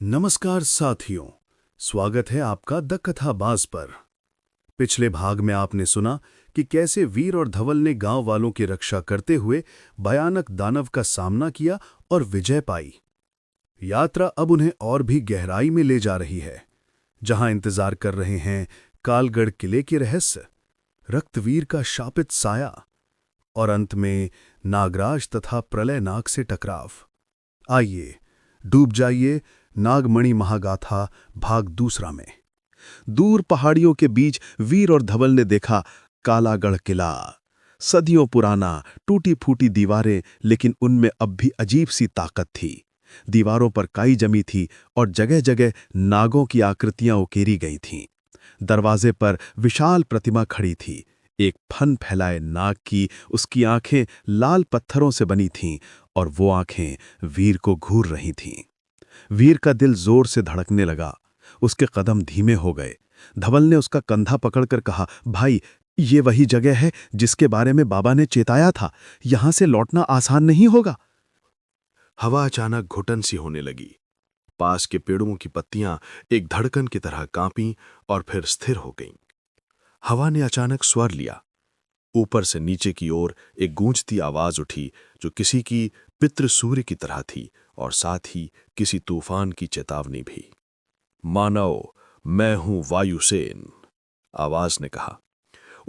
नमस्कार साथियों, स्वागत है आपका द कथाबाज पर। पिछले भाग में आपने सुना कि कैसे वीर और धवल ने गांव वालों की रक्षा करते हुए भयानक दानव का सामना किया और विजय पाई। यात्रा अब उन्हें और भी गहराई में ले जा रही है, जहां इंतजार कर रहे हैं कालगढ़ किले के रहस्य, रक्तवीर का शापित साया और अंत में नागराज तथा प्रलय नाग से टकराव। आइए डूब जाइए नागमणि महागाथा भाग दूसरा में। दूर पहाड़ियों के बीच वीर और धवल ने देखा कालागढ़ किला। सदियों पुराना, टूटी फूटी दीवारें, लेकिन उनमें अब भी अजीब सी ताकत थी। दीवारों पर काई जमी थी और जगह जगह नागों की आकृतियां उकेरी गई थीं। दरवाजे पर विशाल प्रतिमा खड़ी थी, एक फन फैलाए नाग की। उसकी आंखें लाल पत्थरों से बनी थीं और वो आंखें वीर को घूर रही थीं। वीर का दिल जोर से धड़कने लगा, उसके कदम धीमे हो गए। धवल ने उसका कंधा पकड़कर कहा, भाई, ये वही जगह है जिसके बारे में बाबा ने चेताया था। यहां से लौटना आसान नहीं होगा। हवा अचानक घुटन सी होने लगी। पास के पेड़ों की पत्तियां एक धड़कन की तरह कांपीं और फिर स्थिर हो गईं। हवा ने अचानक स्वर लिया। ऊपर से नीचे की ओर एक गूंजती आवाज उठी, जो किसी की पितृ सूर्य की तरह थी और साथ ही किसी तूफान की चेतावनी भी। मानव, मैं हूं वायुसेन, आवाज ने कहा।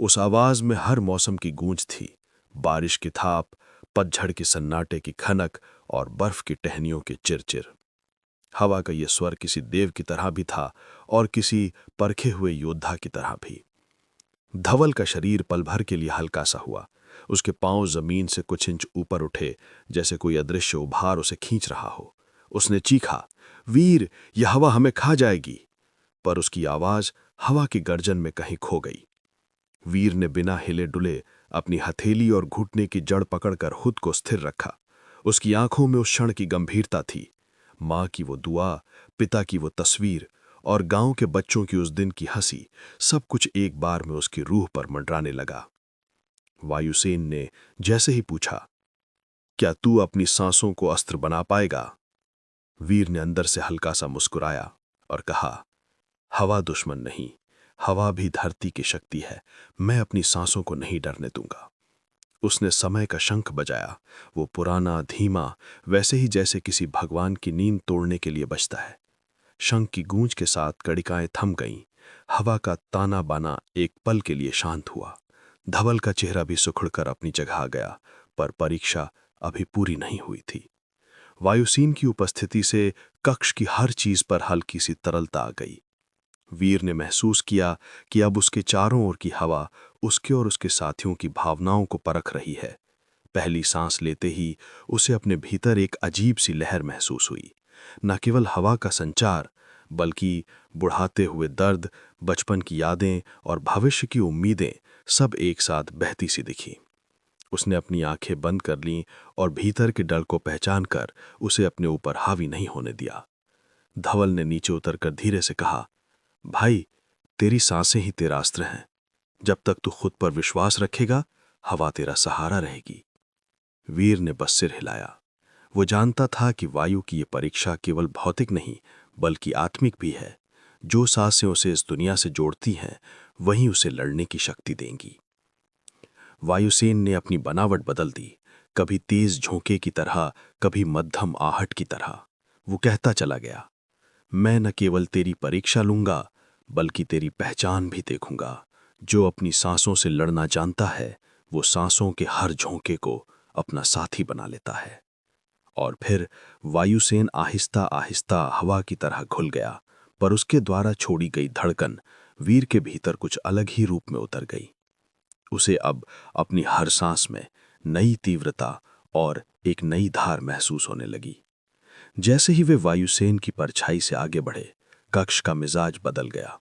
उस आवाज में हर मौसम की गूंज थी, बारिश की थाप, पतझड़ के सन्नाटे की खनक और बर्फ की टहनियों के चिरचिर। हवा का यह स्वर किसी देव की तरह भी था और किसी परखे हुए योद्धा की तरह भी। धवल का शरीर पल भर के लिए हल्का सा हुआ। उसके पांव जमीन से कुछ इंच ऊपर उठे, जैसे कोई अदृश्य उभार उसे खींच रहा हो। उसने चीखा, वीर, यह हवा हमें खा जाएगी। पर उसकी आवाज हवा की गर्जन में कहीं खो गई। वीर ने बिना हिले डुले अपनी हथेली और घुटने की जड़ पकड़कर खुद को स्थिर रखा। उसकी आंखों में उस क्षण की गंभीरता थी। मां की वो दुआ, पिता की वो तस्वीर और गांव के बच्चों की उस दिन की हंसी, सब कुछ एक बार में उसकी रूह पर मंडराने लगा। वायुसेन ने जैसे ही पूछा, क्या तू अपनी सांसों को अस्त्र बना पाएगा? वीर ने अंदर से हल्का सा मुस्कुराया और कहा, हवा दुश्मन नहीं, हवा भी धरती की शक्ति है। मैं अपनी सांसों को नहीं डरने दूंगा। उसने समय का शंख बजाया, वो पुराना, धीमा, वैसे ही जैसे किसी भगवान की नींद तोड़ने के लिए बजता है। शंख की गूंज के साथ कड़िकाएं थम गईं। हवा का ताना बाना एक पल के लिए शांत हुआ। धवल का चेहरा भी सुखड़कर अपनी जगह आ गया, पर परीक्षा अभी पूरी नहीं हुई थी। वायुसेन की उपस्थिति से कक्ष की हर चीज पर हल्की सी तरलता आ गई। वीर ने महसूस किया कि अब उसके चारों ओर की हवा उसके और उसके साथियों की भावनाओं को परख रही है। पहली सांस लेते ही उसे अपने भीतर एक अजीब सी लहर महसूस हुई। न केवल हवा का संचार, बल्कि बुढ़ाते हुए दर्द, बचपन की यादें और भविष्य की उम्मीदें सब एक साथ बहती सी दिखी। उसने अपनी आंखें बंद कर लीं और भीतर के डर को पहचान कर उसे अपने ऊपर हावी नहीं होने दिया। धवल ने नीचे उतरकर धीरे से कहा, भाई, तेरी सांसें ही तेरा अस्त्र हैं। जब तक तू खुद पर विश्वास रखेगा, हवा तेरा सहारा रहेगी। वीर ने बस सिर हिलाया। वो जानता था कि वायु की ये परीक्षा केवल भौतिक नहीं, बल्कि आत्मिक भी है। जो सांसें उसे इस दुनिया से जोड़ती हैं, वही उसे लड़ने की शक्ति देंगी। वायुसेन ने अपनी बनावट बदल दी, कभी तेज झोंके की तरह, कभी मध्यम आहट की तरह। वो कहता चला गया, मैं न केवल तेरी परीक्षा लूंगा, बल्कि तेरी पहचान भी देखूंगा। जो अपनी सांसों से लड़ना जानता है, वो सांसों के हर झोंके को अपना साथी बना लेता है। और फिर वायुसेन आहिस्ता आहिस्ता हवा की तरह घुल गया, पर उसके द्वारा छोड़ी गई धड़कन वीर के भीतर कुछ अलग ही रूप में उतर गई। उसे अब अपनी हर सांस में नई तीव्रता और एक नई धार महसूस होने लगी। जैसे ही वे वायुसेन की परछाई से आगे बढ़े, कक्ष का मिजाज बदल गया।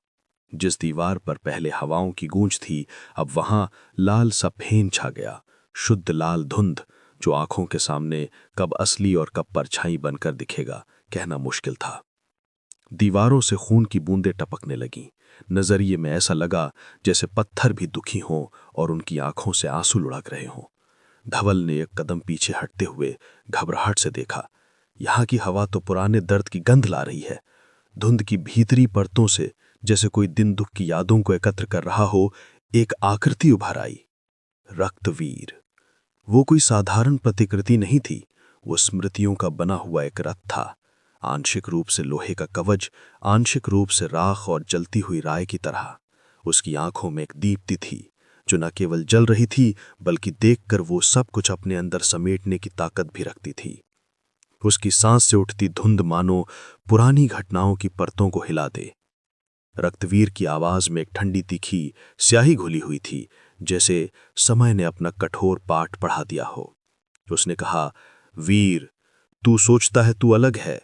जिस दीवार पर पहले हवाओं की गूंज थी, अब वहां लाल सा फेन छा गया, शुद्ध लाल धुंध, जो आंखों के सामने कब असली और कब परछाई बनकर दिखेगा, कहना मुश्किल था। दीवारों से खून की बूंदें टपकने लगीं। नजरिए में ऐसा लगा जैसे पत्थर भी दुखी हों और उनकी आंखों से आंसू लुढ़क रहे हों। धवल ने एक कदम पीछे हटते हुए घबराहट से देखा। यहाँ की हवा तो पुराने दर्द की गंध ला रही है। धुंध की भीतरी परतों से जैसे कोई दिन दुख की यादों को एकत्र कर रहा हो, एक आकृति उभर आई। रक्तवीर। वो कोई साधारण प्रतिकृति नहीं थी, वो स्मृतियों का बना हुआ एक रथ था। आंशिक रूप से लोहे का कवच, आंशिक रूप से राख और जलती हुई राय की तरह। उसकी आंखों में एक दीप्ति थी जो न केवल जल रही थी, बल्कि देखकर वो सब कुछ अपने अंदर समेटने की ताकत भी रखती थी। उसकी सांस से उठती धुंध मानो पुरानी घटनाओं की परतों को हिला दे। रक्तवीर की आवाज में एक ठंडी तीखी स्याही घुली हुई थी, जैसे समय ने अपना कठोर पाठ पढ़ा दिया हो। उसने कहा, वीर, तू सोचता है तू अलग है।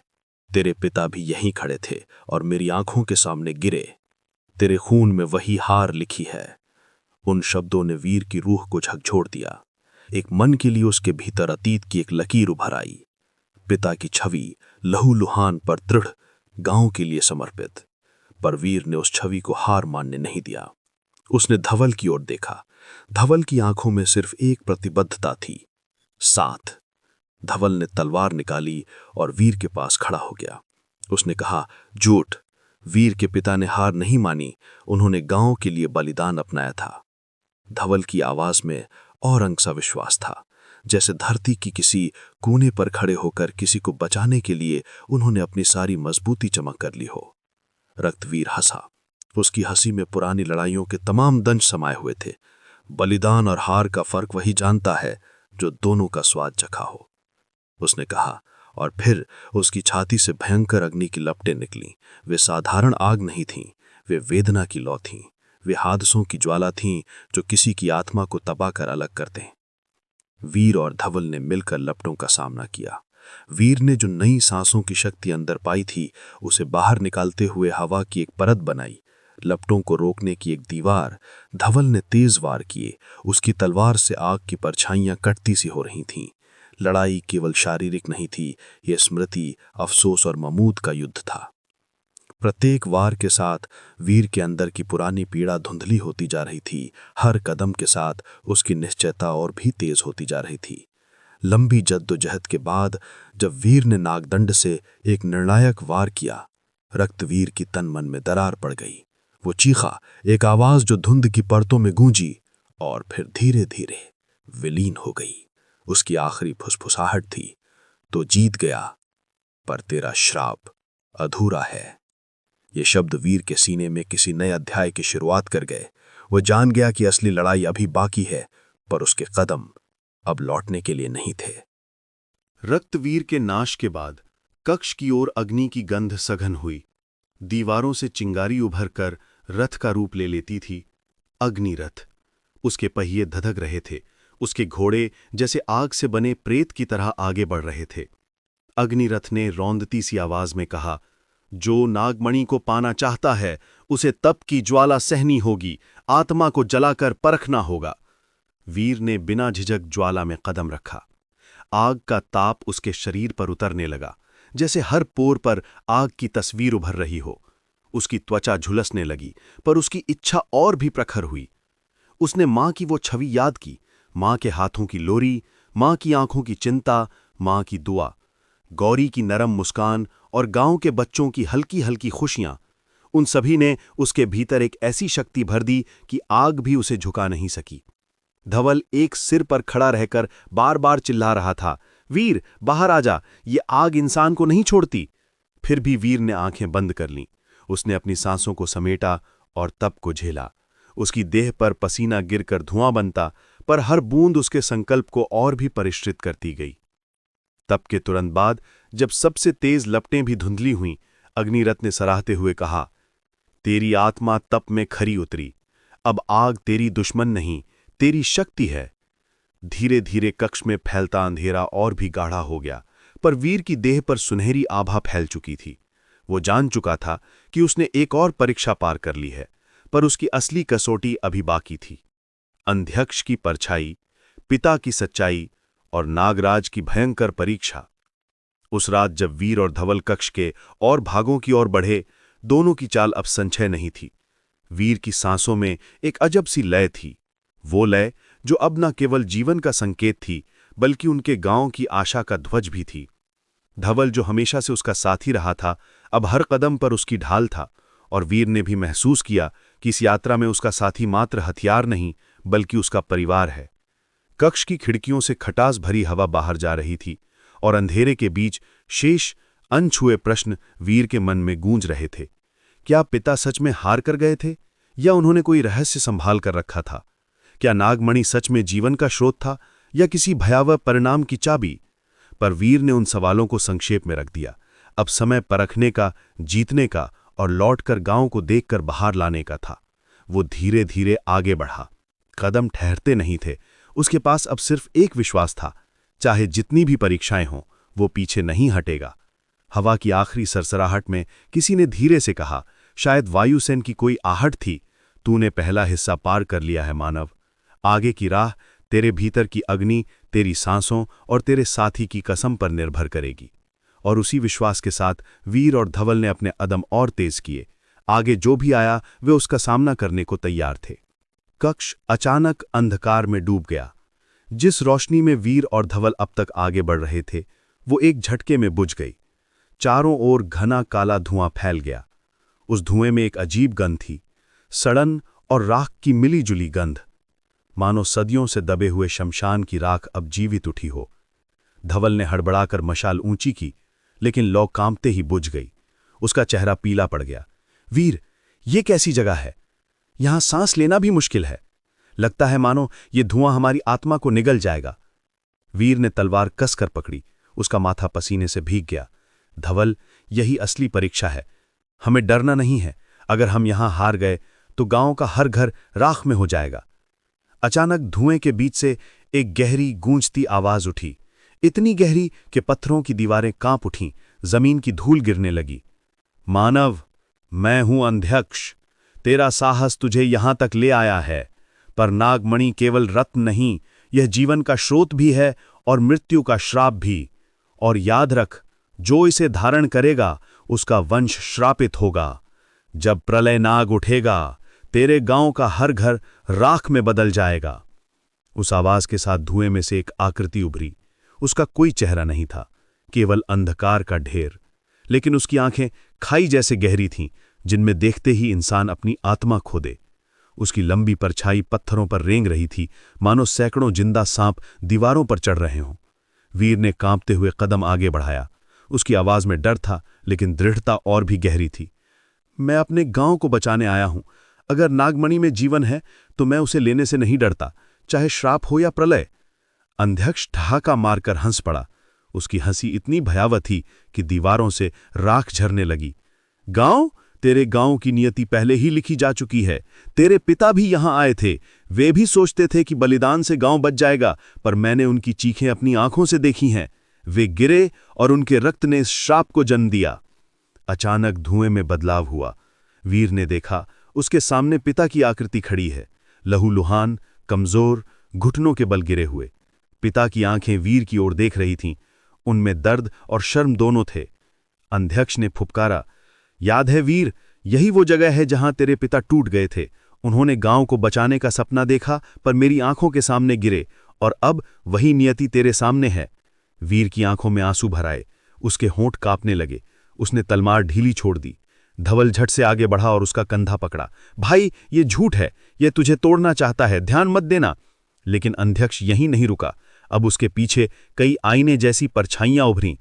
तेरे पिता भी यहीं खड़े थे और मेरी आंखों के सामने गिरे। तेरे खून में वही हार लिखी है। उन शब्दों ने वीर की रूह को झकझोर दिया। एक मन के लिए उसके भीतर अतीत की एक लकीर उभर आई। पिता की छवि, लहूलुहान पर दृढ़, गांव के लिए समर्पित। पर वीर ने उस छवि को हार मानने नहीं दिया। उसने धवल की ओर देखा। धवल की आंखों में सिर्फ एक प्रतिबद्धता थी, साथ। धवल ने तलवार निकाली और वीर के पास खड़ा हो गया। उसने कहा, झूठ। वीर के पिता ने हार नहीं मानी, उन्होंने गांव के लिए बलिदान अपनाया था। धवल की आवाज में और अंग सा विश्वास था, जैसे धरती की किसी कोने पर खड़े होकर किसी को बचाने के लिए उन्होंने अपनी सारी मजबूती जमा कर ली हो। रक्तवीर हंसा। उसकी हंसी में पुरानी लड़ाइयों के तमाम दंश समाये हुए थे। बलिदान और हार का फर्क वही जानता है जो दोनों का स्वाद चखा हो। उसने कहा, और फिर उसकी छाती से भयंकर अग्नि की लपटें निकलीं। वे साधारण आग नहीं थीं, वे वेदना की लौ थीं। वे हादसों की ज्वाला थीं जो किसी की आत्मा को तबाह कर अलग कर दें। वीर और धवल ने मिलकर लपटों का सामना किया। वीर ने जो नई सांसों की शक्ति अंदर पाई थी, उसे बाहर निकालते हुए हवा की एक परत बनाई, लपटों को रोकने की एक दीवार। धवल ने तेज वार किए। उसकी तलवार से आग की परछाइयां कटती सी हो रही थीं। लड़ाई केवल शारीरिक नहीं थी, यह स्मृति, अफसोस और ममूद का युद्ध था। प्रत्येक वार के साथ वीर के अंदर की पुरानी पीड़ा धुंधली होती जा रही थी। हर कदम के साथ उसकी निश्चयता और भी तेज होती जा रही थी। लंबी जद्दोजहद के बाद जब वीर ने नागदंड से एक निर्णायक वार किया, रक्तवीर की तन मन में दरार पड़ गई। वो चीखा, एक आवाज जो धुंध की परतों में गूंजी और फिर धीरे धीरे विलीन हो गई। उसकी आखिरी फुसफुसाहट थी, तो जीत गया, पर तेरा श्राप अधूरा है। ये शब्द वीर के सीने में किसी नए अध्याय की शुरुआत कर गए। वो जान गया कि असली लड़ाई अभी बाकी है, पर उसके कदम अब लौटने के लिए नहीं थे। रक्तवीर के नाश के बाद कक्ष की ओर अग्नि की गंध सघन हुई। दीवारों से चिंगारी उभर कर रथ का रूप ले लेती थी। अग्निरथ। उसके पहिए धधक रहे थे। उसके घोड़े जैसे आग से बने प्रेत की तरह आगे बढ़ रहे थे। अग्निरथ ने रौंदती सी आवाज में कहा, जो नागमणि को पाना चाहता है उसे तप की ज्वाला सहनी होगी, आत्मा को जलाकर परखना होगा। वीर ने बिना झिझक ज्वाला में कदम रखा। आग का ताप उसके शरीर पर उतरने लगा, जैसे हर पोर पर आग की तस्वीर उभर रही हो। उसकी त्वचा झुलसने लगी, पर उसकी इच्छा और भी प्रखर हुई। उसने मां की वो छवि याद की, मां के हाथों की लोरी, मां की आंखों की चिंता, मां की दुआ, गौरी की नरम मुस्कान और गांव के बच्चों की हल्की हल्की खुशियां। उन सभी ने उसके भीतर एक ऐसी शक्ति भर दी कि आग भी उसे झुका नहीं सकी। धवल एक सिर पर खड़ा रहकर बार बार चिल्ला रहा था, वीर, बाहर आ जा, ये आग इंसान को नहीं छोड़ती। फिर भी वीर ने आंखें बंद कर लीं। उसने अपनी सांसों को समेटा और तप को झेला। उसकी देह पर पसीना गिरकर धुआं बनता, पर हर बूंद उसके संकल्प को और भी परिष्कृत करती गई। तप के तुरंत बाद जब सबसे तेज लपटें भी धुंधली हुईं, अग्निरथ ने सराहते हुए कहा, तेरी आत्मा तप में खरी उतरी। अब आग तेरी दुश्मन नहीं, तेरी शक्ति है। धीरे धीरे कक्ष में फैलता अंधेरा और भी गाढ़ा हो गया, पर वीर की देह पर सुनहरी आभा फैल चुकी थी। वो जान चुका था कि उसने एक और परीक्षा पार कर ली है, पर उसकी असली कसौटी अभी बाकी थी। अंध्यक्ष की परछाई, पिता की सच्चाई और नागराज की भयंकर परीक्षा। उस रात जब वीर और धवल कक्ष के और भागों की ओर बढ़े, दोनों की चाल अब संशय नहीं थी। वीर की सांसों में एक अजब सी लय थी, वो लय जो अब न केवल जीवन का संकेत थी, बल्कि उनके गांव की आशा का ध्वज भी थी। धवल जो हमेशा से उसका साथी रहा था, अब हर कदम पर उसकी ढाल था, और वीर ने भी महसूस किया कि इस यात्रा में उसका साथी मात्र हथियार नहीं बल्कि उसका परिवार है। कक्ष की खिड़कियों से खटास भरी हवा बाहर जा रही थी, और अंधेरे के बीच शेष अनछुए प्रश्न वीर के मन में गूंज रहे थे। क्या पिता सच में हार कर गए थे, या उन्होंने कोई रहस्य संभाल कर रखा था? क्या नागमणि सच में जीवन का स्रोत था, या किसी भयावह परिणाम की चाबी? पर वीर ने उन सवालों को संक्षेप में रख दिया। अब समय परखने का, जीतने का और लौटकर गांव को देखकर बाहर लाने का था। वो धीरे धीरे आगे बढ़ा, कदम ठहरते नहीं थे। उसके पास अब सिर्फ एक विश्वास था, चाहे जितनी भी परीक्षाएं हों, वो पीछे नहीं हटेगा। हवा की आखिरी सरसराहट में किसी ने धीरे से कहा, शायद वायुसेन की कोई आहट थी, तूने पहला हिस्सा पार कर लिया है मानव। आगे की राह तेरे भीतर की अग्नि, तेरी सांसों और तेरे साथी की कसम पर निर्भर करेगी। और उसी विश्वास के साथ वीर और धवल ने अपने कदम और तेज किए। आगे जो भी आया वे उसका सामना करने को तैयार थे। कक्ष अचानक अंधकार में डूब गया। जिस रोशनी में वीर और धवल अब तक आगे बढ़ रहे थे, वो एक झटके में बुझ गई। चारों ओर घना काला धुआं फैल गया। उस धुएं में एक अजीब गंध थी, सड़न और राख की मिली-जुली गंध, मानो सदियों से दबे हुए शमशान की राख अब जीवित उठी हो। धवल ने हड़बड़ाकर मशाल ऊंची की, लेकिन लौ कांपते ही बुझ गई। उसका चेहरा पीला पड़ गया। वीर, ये कैसी जगह है? यहां सांस लेना भी मुश्किल है। लगता है मानो ये धुआं हमारी आत्मा को निगल जाएगा। वीर ने तलवार कसकर पकड़ी। उसका माथा पसीने से भीग गया। धवल, यही असली परीक्षा है। हमें डरना नहीं है। अगर हम यहां हार गए तो गांव का हर घर राख में हो जाएगा। अचानक धुएं के बीच से एक गहरी गूंजती आवाज उठी, इतनी गहरी कि पत्थरों की दीवारें कांप उठीं, जमीन की धूल गिरने लगी। मानव, मैं हूं अंध्यक्ष। तेरा साहस तुझे यहां तक ले आया है, पर नागमणि केवल रत्न नहीं, यह जीवन का स्रोत भी है और मृत्यु का श्राप भी। और याद रख, जो इसे धारण करेगा उसका वंश श्रापित होगा। जब प्रलय नाग उठेगा, तेरे गांव का हर घर राख में बदल जाएगा। उस आवाज के साथ धुएं में से एक आकृति उभरी। उसका कोई चेहरा नहीं था, केवल अंधकार का ढेर, लेकिन उसकी आंखें खाई जैसे गहरी थीं, जिनमें देखते ही इंसान अपनी आत्मा खो दे। उसकी लंबी परछाई पत्थरों पर रेंग रही थी, मानो सैकड़ों जिंदा सांप दीवारों पर चढ़ रहे हों। वीर ने कांपते हुए कदम आगे बढ़ाया। उसकी आवाज में डर था, लेकिन दृढ़ता और भी गहरी थी। मैं अपने गांव को बचाने आया हूं। अगर नागमणि में जीवन है तो मैं उसे लेने से नहीं डरता, चाहे श्राप हो या प्रलय। अंध्यक्ष ठहाका मारकर हंस पड़ा। उसकी हंसी इतनी भयावह थी कि दीवारों से राख झरने लगी। गांव? तेरे गांव की नियति पहले ही लिखी जा चुकी है। तेरे पिता भी यहां आए थे। वे भी सोचते थे कि बलिदान से गांव बच जाएगा, पर मैंने उनकी चीखें अपनी आंखों से देखी हैं। वे गिरे और उनके रक्त ने इस श्राप को जन्म दिया। अचानक धुएं में बदलाव हुआ। वीर ने देखा, उसके सामने पिता की आकृति खड़ी है, लहूलुहान, कमजोर, घुटनों के बल गिरे हुए। पिता की आंखें वीर की ओर देख रही थीं। उनमें दर्द और शर्म दोनों थे। अंध्यक्ष ने फुफकारा, याद है वीर, यही वो जगह है जहां तेरे पिता टूट गए थे। उन्होंने गांव को बचाने का सपना देखा, पर मेरी आंखों के सामने गिरे, और अब वही नियति तेरे सामने है। वीर की आंखों में आंसू भर आए। उसके होंठ कांपने लगे। उसने तलवार ढीली छोड़ दी। धवल झट से आगे बढ़ा और उसका कंधा पकड़ा। भाई, ये झूठ है, ये तुझे तोड़ना चाहता है, ध्यान मत देना। लेकिन अंध्यक्ष यहीं नहीं रुका। अब उसके पीछे कई आईने जैसी परछाइयां उभरीं।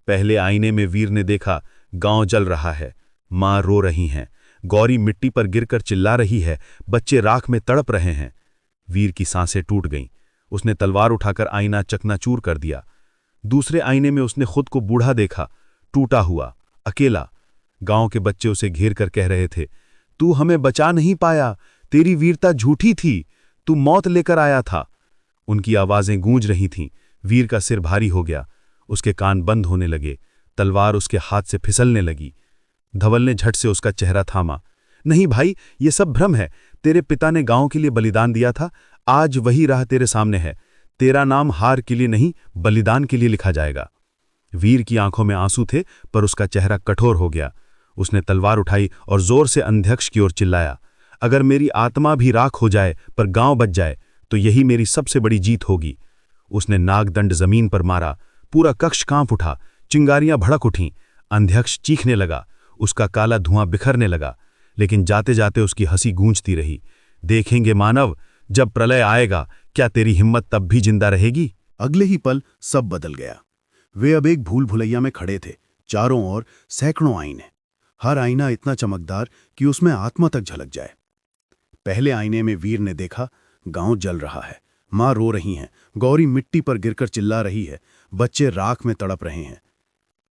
पहले आईने में वीर ने देखा, गांव जल रहा है, मां रो रही हैं, गौरी मिट्टी पर गिरकर चिल्ला रही है, बच्चे राख में तड़प रहे हैं। वीर की सांसें टूट गईं। उसने तलवार उठाकर आईना चकनाचूर कर दिया। दूसरे आईने में उसने खुद को बूढ़ा देखा, टूटा हुआ, अकेला। गांव के बच्चे उसे घेर कर कह रहे थे, तू हमें बचा नहीं पाया, तेरी वीरता झूठी थी, तू मौत लेकर आया था। उनकी आवाजें गूंज रही थीं। वीर का सिर भारी हो गया। उसके कान बंद होने लगे। तलवार उसके हाथ से फिसलने लगी। धवल ने झट से उसका चेहरा थामा। नहीं भाई, ये सब भ्रम है। तेरे पिता ने गांव के लिए बलिदान दिया था। आज वही राह तेरे सामने है। तेरा नाम हार के लिए नहीं, बलिदान के लिए लिखा जाएगा। वीर की आंखों में आंसू थे, पर उसका चेहरा कठोर हो गया। उसने तलवार उठाई और जोर से अंध्यक्ष की ओर चिल्लाया, अगर मेरी आत्मा भी राख हो जाए पर गांव बच जाए तो यही मेरी सबसे बड़ी जीत होगी। उसने नागदंड जमीन पर मारा। पूरा कक्ष कांप उठा। चिंगारियां भड़क उठीं, अंध्यक्ष चीखने लगा, उसका काला धुआं बिखरने लगा, लेकिन जाते जाते उसकी हंसी गूंजती रही। देखेंगे मानव, जब प्रलय आएगा क्या तेरी हिम्मत तब भी जिंदा रहेगी? अगले ही पल सब बदल गया। वे अब एक भूल भुलैया में खड़े थे। चारों ओर सैकड़ों आईने, हर आईना इतना चमकदार कि उसमें आत्मा तक झलक जाए। पहले आईने में वीर ने देखा, गांव जल रहा है, माँ रो रही हैं, गौरी मिट्टी पर गिरकर चिल्ला रही है, बच्चे राख में तड़प रहे हैं।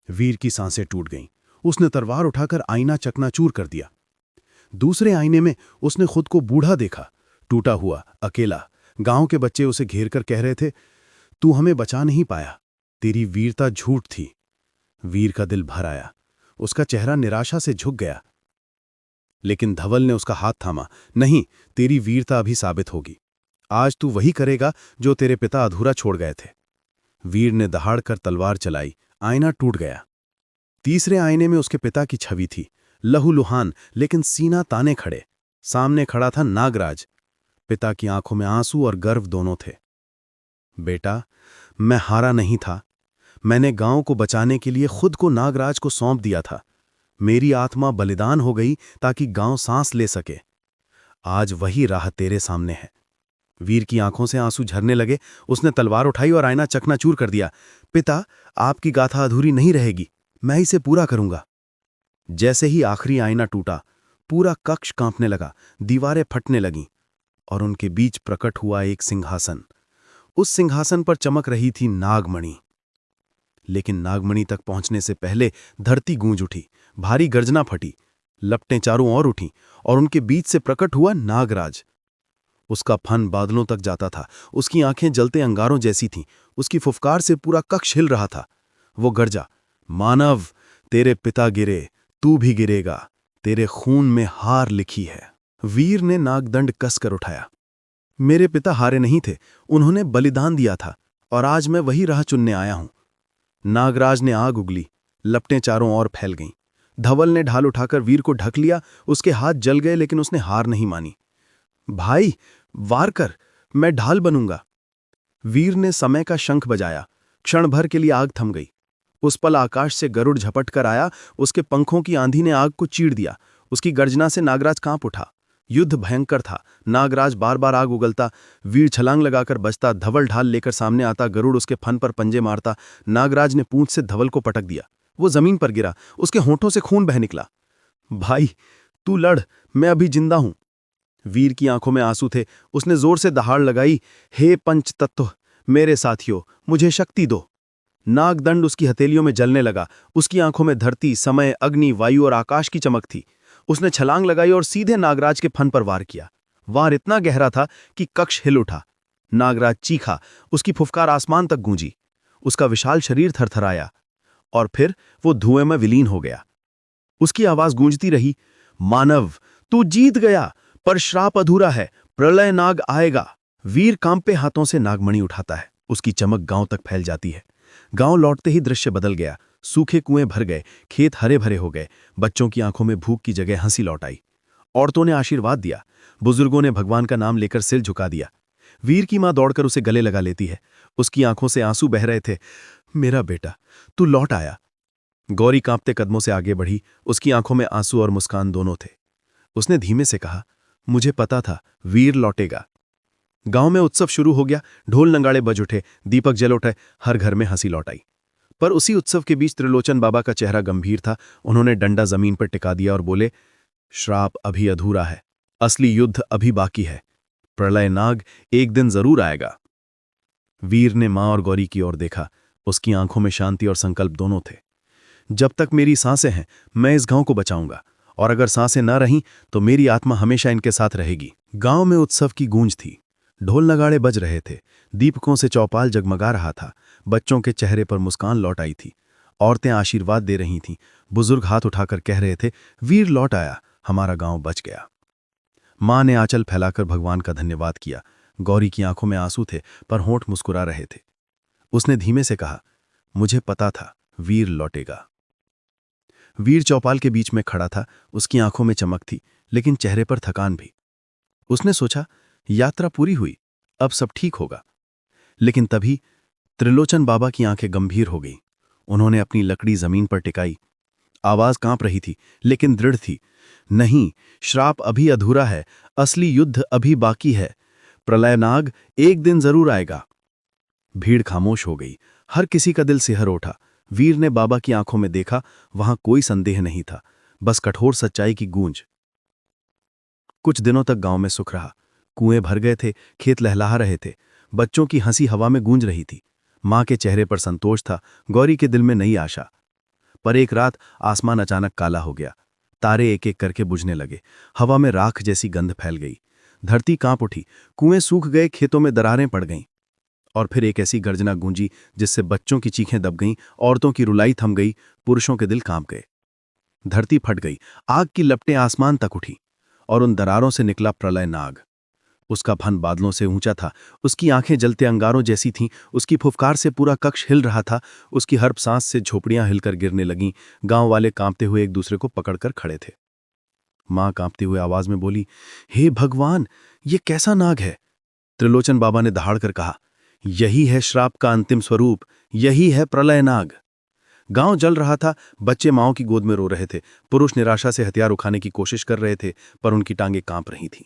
वीर की सांसें टूट गईं। उसने तलवार उठाकर आईना चकनाचूर कर दिया। दूसरे आईने में उसने खुद को बूढ़ा देखा, टूटा हुआ, अकेला। गांव के बच्चे उसे घेर कर कह रहे थे, तू हमें बचा नहीं पाया, तेरी वीरता झूठ थी। वीर का दिल भर आया, उसका चेहरा निराशा से झुक गया। लेकिन धवल ने उसका हाथ थामा। नहीं, तेरी वीरता अभी साबित होगी। आज तू वही करेगा जो तेरे पिता अधूरा छोड़ गए थे। वीर ने दहाड़कर तलवार चलाई, आईना टूट गया। तीसरे आईने में उसके पिता की छवि थी, लहूलुहान लेकिन सीना ताने खड़े। सामने खड़ा था नागराज। पिता की आंखों में आंसू और गर्व दोनों थे। बेटा, मैं हारा नहीं था। मैंने गांव को बचाने के लिए खुद को नागराज को सौंप दिया था। मेरी आत्मा बलिदान हो गई ताकि गांव सांस ले सके। आज वही राह तेरे सामने है। वीर की आंखों से आंसू झरने लगे। उसने तलवार उठाई और आईना चकनाचूर कर दिया। पिता, आपकी गाथा अधूरी नहीं रहेगी, मैं इसे पूरा करूंगा। जैसे ही आखिरी आईना टूटा, पूरा कक्ष कांपने लगा, दीवारें फटने लगीं और उनके बीच प्रकट हुआ एक सिंहासन। उस सिंहासन पर चमक रही थी नागमणि। लेकिन नागमणि तक पहुंचने से पहले धरती गूंज उठी, भारी गर्जना फटी, लपटें चारों ओर उठीं और उनके बीच से प्रकट हुआ नागराज। उसका फन बादलों तक जाता था, उसकी आंखें जलते अंगारों जैसी थीं, उसकी फुफकार से पूरा कक्ष हिल रहा था। वो गर्जा, मानव, तेरे पिता गिरे, तू भी गिरेगा, तेरे खून में हार लिखी है। वीर ने नागदंड कसकर उठाया। मेरे पिता हारे नहीं थे, उन्होंने बलिदान दिया था और आज मैं वही राह चुनने आया हूं। नागराज ने आग उगली, लपटें चारों ओर फैल गईं। धवल ने ढाल उठाकर वीर को ढक लिया। उसके हाथ जल गए लेकिन उसने हार नहीं मानी। भाई, वार कर, मैं ढाल बनूंगा। वीर ने समय का शंख बजाया। क्षण भर के लिए आग थम गई। उस पल आकाश से गरुड़ झपट कर आया। उसके पंखों की आंधी ने आग को चीर दिया। उसकी गर्जना से नागराज कांप उठा। युद्ध भयंकर था। नागराज बार बार आग उगलता, वीर छलांग लगाकर बचता, धवल ढाल लेकर सामने आता, गरुड़ उसके फन पर पंजे मारता। नागराज ने पूंछ से धवल को पटक दिया। वो जमीन पर गिरा, उसके होंठों से खून बह निकला। भाई, तू लड़, मैं अभी जिंदा हूं। वीर की आंखों में आंसू थे। उसने जोर से दहाड़ लगाई, हे पंच तत्व, मेरे साथियों, मुझे शक्ति दो। नागदंड उसकी हथेलियों में जलने लगा। उसकी आंखों में धरती, समय, अग्नि, वायु और आकाश की चमक थी। उसने छलांग लगाई और सीधे नागराज के फन पर वार किया। वार इतना गहरा था कि कक्ष हिल उठा। नागराज चीखा, उसकी फुफकार आसमान तक गूंजी। उसका विशाल शरीर थरथराया और फिर वो धुएं में विलीन हो गया। उसकी आवाज गूंजती रही, मानव, तू जीत गया, पर श्राप अधूरा है, प्रलय नाग आएगा। वीर कांपे हाथों से नागमणि उठाता है। उसकी चमक गांव तक फैल जाती है। गांव लौटते ही दृश्य बदल गया। सूखे कुएं भर गए, खेत हरे भरे हो गए, बच्चों की आंखों में भूख की जगह हंसी लौट आई। औरतों ने आशीर्वाद दिया, बुजुर्गों ने भगवान का नाम लेकर सिर झुका दिया। वीर की मां दौड़कर उसे गले लगा लेती है। उसकी आंखों से आंसू बह रहे थे। मेरा बेटा, तू लौट आया। गौरी कांपते कदमों से आगे बढ़ी। उसकी आंखों में आंसू और मुस्कान दोनों थे। उसने धीमे से कहा, मुझे पता था वीर लौटेगा। गांव में उत्सव शुरू हो गया। ढोल नगाड़े बज उठे, दीपक जल उठे, हर घर में हंसी लौट आई। पर उसी उत्सव के बीच त्रिलोचन बाबा का चेहरा गंभीर था। उन्होंने डंडा जमीन पर टिका दिया और बोले, श्राप अभी अधूरा है, असली युद्ध अभी बाकी है, प्रलय नाग एक दिन जरूर आएगा। वीर ने मां और गौरी की ओर देखा। उसकी आंखों में शांति और संकल्प दोनों थे। जब तक मेरी सांसें हैं, मैं इस गांव को बचाऊंगा, और अगर सांसें न रहीं तो मेरी आत्मा हमेशा इनके साथ रहेगी। गांव में उत्सव की गूंज थी। ढोल नगाड़े बज रहे थे, दीपकों से चौपाल जगमगा रहा था। बच्चों के चेहरे पर मुस्कान लौट आई थी। औरतें आशीर्वाद दे रही थीं। बुजुर्ग हाथ उठाकर कह रहे थे, वीर लौट आया, हमारा गांव बच गया। मां ने आंचल फैलाकर भगवान का धन्यवाद किया। गौरी की आंखों में आंसू थे, पर होंठ मुस्कुरा रहे थे। उसने धीमे से कहा, मुझे पता था वीर लौटेगा। वीर चौपाल के बीच में खड़ा था। उसकी आंखों में चमक थी, लेकिन चेहरे पर थकान भी। उसने सोचा, यात्रा पूरी हुई, अब सब ठीक होगा। लेकिन तभी त्रिलोचन बाबा की आंखें गंभीर हो गईं। उन्होंने अपनी लकड़ी जमीन पर टिकाई। आवाज कांप रही थी, लेकिन दृढ़ थी। नहीं, श्राप अभी अधूरा है, असली युद्ध अभी बाकी है। प्रलयनाग एक दिन जरूर आएगा। भीड़ खामोश हो गई। हर किसी का दिल सिहर उठा। वीर ने बाबा की आंखों में देखा, वहां कोई संदेह नहीं था, बस कठोर सच्चाई की गूंज। कुछ दिनों तक गांव में सुख रहा। कुएं भर गए थे, खेत लहलहा रहे थे, बच्चों की हंसी हवा में गूंज रही थी। मां के चेहरे पर संतोष था, गौरी के दिल में नई आशा। पर एक रात आसमान अचानक काला हो गया। तारे एक एक करके बुझने लगे। हवा में राख जैसी गंध फैल गई। धरती कांप उठी। कुएं सूख गए, खेतों में दरारें पड़ गईं। और फिर एक ऐसी गर्जना गूंजी जिससे बच्चों की चीखें दब गईं, औरतों की रुलाई थम गई, पुरुषों के दिल कांप गए। धरती फट गई, आग की लपटें आसमान तक उठी, और उन दरारों से निकला प्रलय नाग। उसका फन बादलों से ऊंचा था, उसकी आंखें जलते अंगारों जैसी थीं, उसकी फुफकार से पूरा कक्ष हिल रहा था, उसकी हर सांस से झोपड़ियां हिलकर गिरने लगीं। गांव वाले कांपते हुए एक दूसरे को पकड़कर खड़े थे। मां कांपते हुए आवाज में बोली, हे भगवान, ये कैसा नाग है? त्रिलोचन बाबा ने दहाड़कर कहा, यही है श्राप का अंतिम स्वरूप, यही है प्रलय नाग। गांव जल रहा था, बच्चे माओ की गोद में रो रहे थे, पुरुष निराशा से हथियार उठाने की कोशिश कर रहे थे, पर उनकी टांगें कांप रही थीं।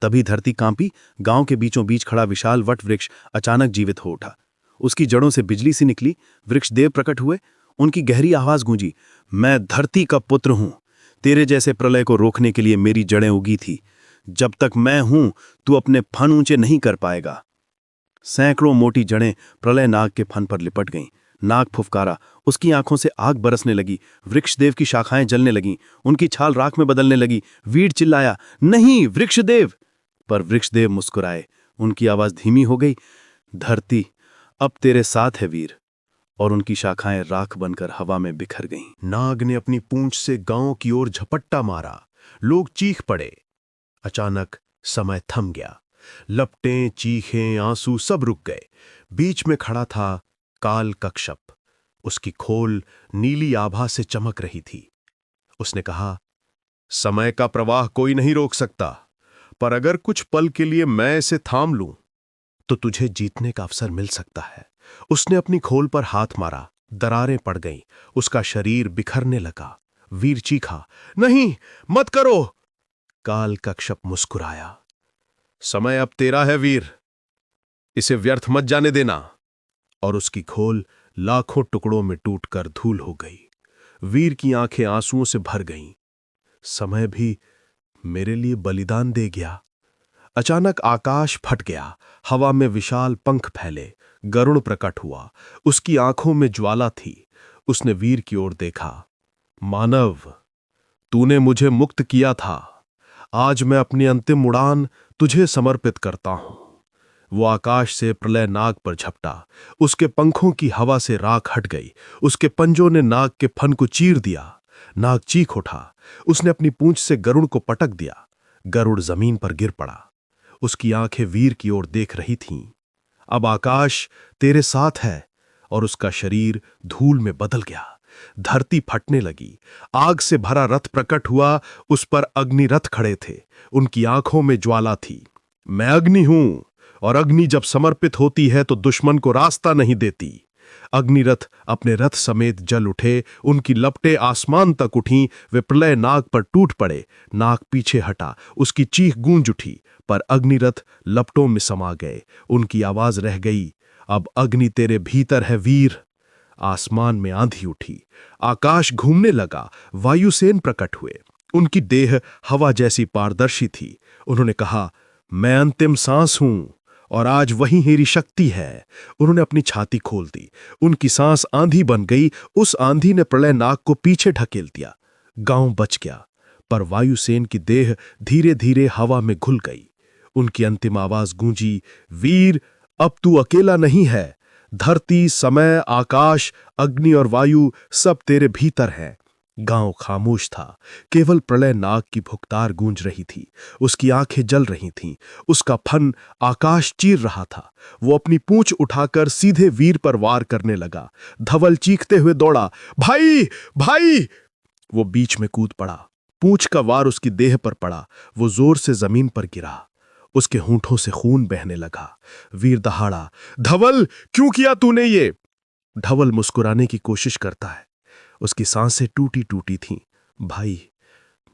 तभी धरती कांपी। गांव के बीचों बीच खड़ा विशाल वट वृक्ष अचानक जीवित हो उठा। उसकी जड़ों से बिजली सी निकली। वृक्ष देव प्रकट हुए। उनकी गहरी आवाज गूंजी, मैं धरती का पुत्र हूं। तेरे जैसे प्रलय को रोकने के लिए मेरी जड़ें उगी थी। जब तक मैं हूं, तू अपने फन ऊंचे नहीं कर पाएगा। सैकड़ों मोटी जड़ें प्रलय नाग के फन पर लिपट गईं। नाग फुफकारा, उसकी आंखों से आग बरसने लगी। वृक्षदेव की शाखाएं जलने लगीं, उनकी छाल राख में बदलने लगी। वीर चिल्लाया, नहीं वृक्षदेव! पर वृक्षदेव मुस्कुराए। उनकी आवाज धीमी हो गई, धरती अब तेरे साथ है वीर। और उनकी शाखाएं राख बनकर हवा में बिखर गईं। नाग ने अपनी पूंछ से गांव की ओर झपट्टा मारा। लोग चीख पड़े। अचानक समय थम गया। लपटें, चीखें, आंसू सब रुक गए। बीच में खड़ा था काल कक्षप। उसकी खोल नीली आभा से चमक रही थी। उसने कहा, समय का प्रवाह कोई नहीं रोक सकता, पर अगर कुछ पल के लिए मैं इसे थाम लूं तो तुझे जीतने का अवसर मिल सकता है। उसने अपनी खोल पर हाथ मारा। दरारें पड़ गईं। उसका शरीर बिखरने लगा। वीर चीखा, नहीं, मत करो। काल कक्षप मुस्कुराया, समय अब तेरा है वीर, इसे व्यर्थ मत जाने देना। और उसकी खोल लाखों टुकड़ों में टूटकर धूल हो गई। वीर की आंखें आंसुओं से भर गईं। समय भी मेरे लिए बलिदान दे गया। अचानक आकाश फट गया। हवा में विशाल पंख फैले। गरुड़ प्रकट हुआ। उसकी आंखों में ज्वाला थी। उसने वीर की ओर देखा, मानव, तूने मुझे मुक्त किया था। आज मैं अपनी अंतिम उड़ान तुझे समर्पित करता हूं। वो आकाश से प्रलय नाग पर झपटा। उसके पंखों की हवा से राख हट गई। उसके पंजों ने नाग के फन को चीर दिया। नाग चीख उठा। उसने अपनी पूंछ से गरुड़ को पटक दिया। गरुड़ जमीन पर गिर पड़ा। उसकी आंखें वीर की ओर देख रही थीं। अब आकाश तेरे साथ है। और उसका शरीर धूल में बदल गया। धरती फटने लगी। आग से भरा रथ प्रकट हुआ। उस पर अग्नि रथ खड़े थे। उनकी आंखों में ज्वाला थी। मैं अग्नि हूं, और अग्नि जब समर्पित होती है तो दुश्मन को रास्ता नहीं देती। अग्निरथ अपने रथ समेत जल उठे। उनकी लपटें आसमान तक उठीं। वे प्रलय नाग पर टूट पड़े। नाग पीछे हटा। उसकी चीख गूंज उठी, पर अग्निरथ लपटों में समा गए। उनकी आवाज रह गई, अब अग्नि तेरे भीतर है वीर। आसमान में आंधी उठी। आकाश घूमने लगा। वायुसेन प्रकट हुए। उनकी देह हवा जैसी पारदर्शी थी। उन्होंने कहा, मैं अंतिम सांस हूं, और आज वही मेरी शक्ति है। उन्होंने अपनी छाती खोल दी। उनकी सांस आंधी बन गई। उस आंधी ने प्रलय नाग को पीछे ढकेल दिया। गांव बच गया, पर वायुसेन की देह धीरे धीरे हवा में घुल गई। उनकी अंतिम आवाज गूंजी, वीर, अब तू अकेला नहीं है। धरती, समय, आकाश, अग्नि और वायु सब तेरे भीतर हैं। गांव खामोश था। केवल प्रलय नाग की भुकतार गूंज रही थी। उसकी आंखें जल रही थीं। उसका फन आकाश चीर रहा था। वो अपनी पूंछ उठाकर सीधे वीर पर वार करने लगा। धवल चीखते हुए दौड़ा, भाई, भाई! वो बीच में कूद पड़ा। पूंछ का वार उसकी देह पर पड़ा। वो जोर से जमीन पर गिरा। उसके होंठों से खून बहने लगा। वीर दहाड़ा, धवल, क्यों किया तूने ये? धवल मुस्कुराने की कोशिश करता है। उसकी सांसें टूटी टूटी थीं। भाई,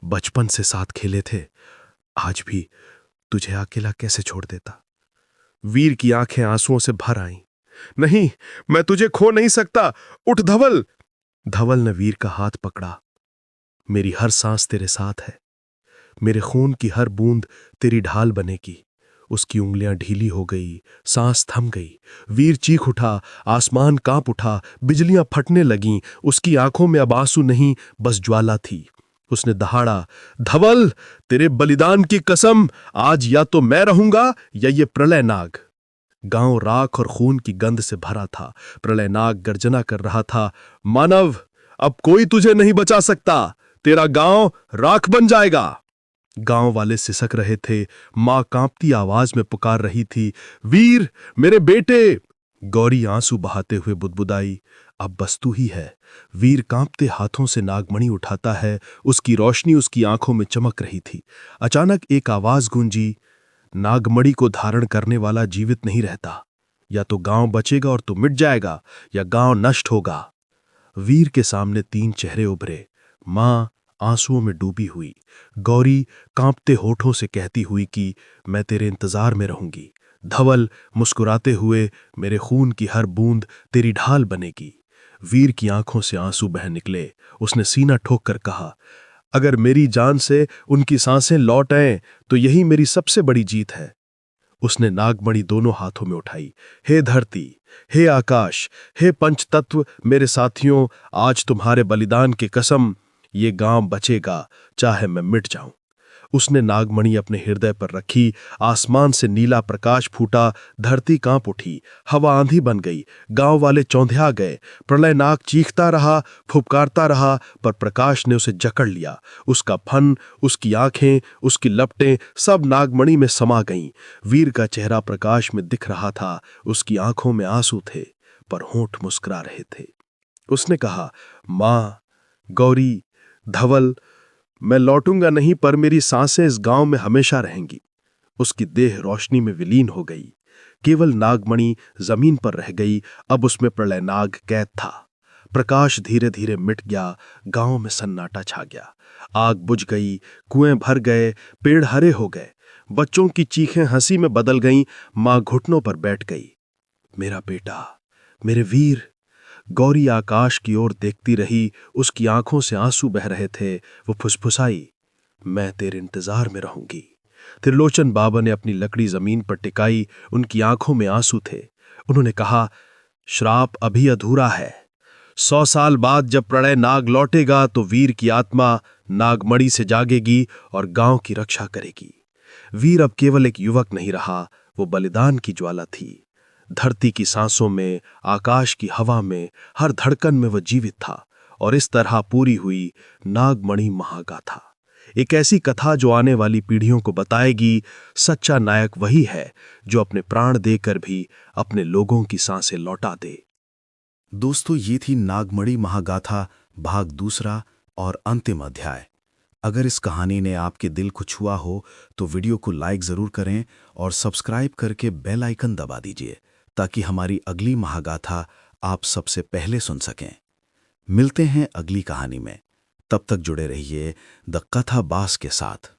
बचपन से साथ खेले थे, आज भी तुझे अकेला कैसे छोड़ देता। वीर की आंखें आंसुओं से भर आईं। नहीं, मैं तुझे खो नहीं सकता, उठ धवल। धवल ने वीर का हाथ पकड़ा। मेरी हर सांस तेरे साथ है, मेरे खून की हर बूंद तेरी ढाल बनेगी। उसकी उंगलियां ढीली हो गई, सांस थम गई। वीर चीख उठा, आसमान कांप उठा, बिजलियां फटने लगीं। उसकी आंखों में अब आंसू नहीं, बस ज्वाला थी। उसने दहाड़ा, धवल, तेरे बलिदान की कसम, आज या तो मैं रहूंगा या ये प्रलय नाग। गांव राख और खून की गंध से भरा था। प्रलय नाग गर्जना कर रहा था, मानव, अब कोई तुझे नहीं बचा सकता, तेरा गांव राख बन जाएगा। गांव वाले सिसक रहे थे। मां कांपती आवाज में पुकार रही थी, वीर, मेरे बेटे। गौरी आंसू बहाते हुए बुदबुदाई, अब बस तू ही है। वीर कांपते हाथों से नागमणि उठाता है। उसकी रोशनी उसकी आंखों में चमक रही थी। अचानक एक आवाज गूंजी, नागमणि को धारण करने वाला जीवित नहीं रहता। या तो गांव बचेगा और तू मिट जाएगा, या गांव नष्ट होगा। वीर के सामने 3 चेहरे उभरे। मां आंसुओं में डूबी हुई, गौरी कांपते होठों से कहती हुई कि मैं तेरे इंतजार में रहूंगी। धवल मुस्कुराते हुए, मेरे खून की हर बूंद तेरी ढाल बनेगी। वीर की आंखों से आंसू बह निकले। उसने सीना ठोक कर कहा, अगर मेरी जान से उनकी सांसें लौट आएं तो यही मेरी सबसे बड़ी जीत है। उसने नागमणि दोनों हाथों में उठाई। हे धरती, हे आकाश, हे पंचतत्व, मेरे साथियों, आज तुम्हारे बलिदान की कसम, ये गांव बचेगा चाहे मैं मिट जाऊं। उसने नागमणि अपने हृदय पर रखी। आसमान से नीला प्रकाश फूटा, धरती कांप उठी, हवा आंधी बन गई। गांव वाले चौंधिया गए। प्रलय नाग चीखता रहा, फुफकारता रहा, पर प्रकाश ने उसे जकड़ लिया। उसका फन, उसकी आंखें, उसकी लपटें सब नागमणि में समा गईं। वीर का चेहरा प्रकाश में दिख रहा था। उसकी आंखों में आंसू थे, पर होंठ मुस्कुरा रहे थे। उसने कहा, मां, गौरी, धवल, मैं लौटूंगा नहीं, पर मेरी सांसें इस गांव में हमेशा रहेंगी। उसकी देह रोशनी में विलीन हो गई। केवल नागमणि जमीन पर रह गई। अब उसमें प्रलय नाग कैद था। प्रकाश धीरे धीरे मिट गया। गांव में सन्नाटा छा गया। आग बुझ गई, कुएं भर गए, पेड़ हरे हो गए। बच्चों की चीखें हंसी में बदल गईं। मां घुटनों पर बैठ गई। मेरा बेटा, मेरे वीर। गौरी आकाश की ओर देखती रही। उसकी आंखों से आंसू बह रहे थे। वो फुसफुसाई, मैं तेरे इंतजार में रहूंगी। त्रिलोचन बाबा ने अपनी लकड़ी जमीन पर टिकाई। उनकी आंखों में आंसू थे। उन्होंने कहा, श्राप अभी अधूरा है। 100 साल बाद जब प्रलय नाग लौटेगा तो वीर की आत्मा नागमणि से जागेगी और गांव की रक्षा करेगी। वीर अब केवल एक युवक नहीं रहा, वो बलिदान की ज्वाला थी। धरती की सांसों में, आकाश की हवा में, हर धड़कन में वह जीवित था। और इस तरह पूरी हुई नागमणि महागाथा। एक ऐसी कथा जो आने वाली पीढ़ियों को बताएगी, सच्चा नायक वही है जो अपने प्राण देकर भी अपने लोगों की सांसें लौटा दे। दोस्तों, ये थी नागमणि महागाथा भाग 2 और अंतिम अध्याय। अगर इस कहानी ने आपके दिल को छुआ हो तो वीडियो को लाइक ज़रूर करें और सब्सक्राइब करके बेल आइकन दबा दीजिए ताकि हमारी अगली महागाथा आप सबसे पहले सुन सकें। मिलते हैं अगली कहानी में। तब तक जुड़े रहिए द कथा बास के साथ।